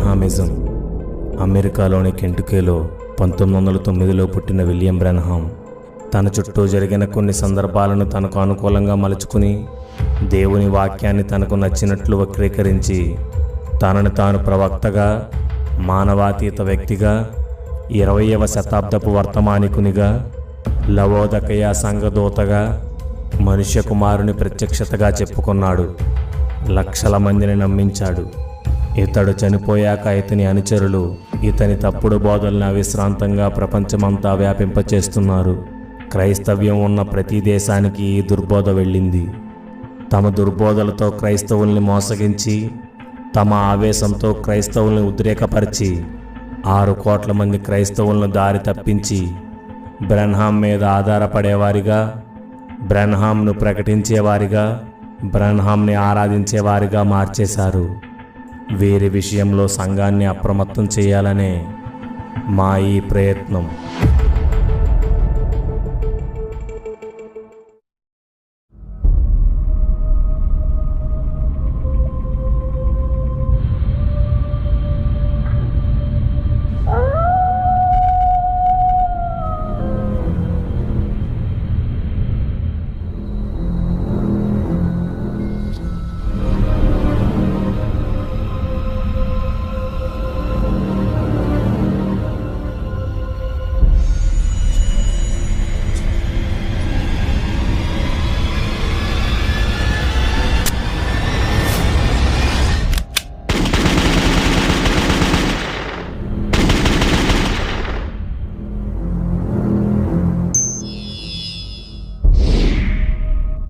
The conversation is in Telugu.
బ్రెన్హామిజం. అమెరికాలోని కెంటుకీలో 1909లో పుట్టిన విలియం బ్రెన్హామ్ తన చుట్టూ జరిగిన కొన్ని సందర్భాలను తనకు అనుకూలంగా మలుచుకుని దేవుని వాక్యాన్ని తనకు నచ్చినట్లు వక్రీకరించి తనను తాను ప్రవక్తగా, మానవాతీత వ్యక్తిగా, 20వ శతాబ్దపు వర్తమానికునిగా, లవోదకయ సంఘదూతగా, మనుష్య కుమారుని ప్రత్యక్షతగా చెప్పుకున్నాడు. లక్షల మందిని నమ్మించాడు. ఇతడు చనిపోయాక ఇతని అనుచరులు ఇతని తప్పుడు బోధల్ని అవిశ్రాంతంగా ప్రపంచమంతా వ్యాపింపచేస్తున్నారు. క్రైస్తవ్యం ఉన్న ప్రతి దేశానికి ఈ దుర్బోధ వెళ్ళింది. తమ దుర్బోధలతో క్రైస్తవుల్ని మోసగించి, తమ ఆవేశంతో క్రైస్తవుల్ని ఉద్రేకపరిచి 6 కోట్ల మంది క్రైస్తవులను దారి తప్పించి బ్రెన్హామ్ మీద ఆధారపడేవారిగా, బ్రెన్హామ్ను ప్రకటించేవారిగా, బ్రెన్హామ్ని ఆరాధించేవారిగా మార్చేశారు. వీరి విషయంలో సంఘాన్ని అప్రమత్తం చేయాలనే మా ఈ ప్రయత్నం.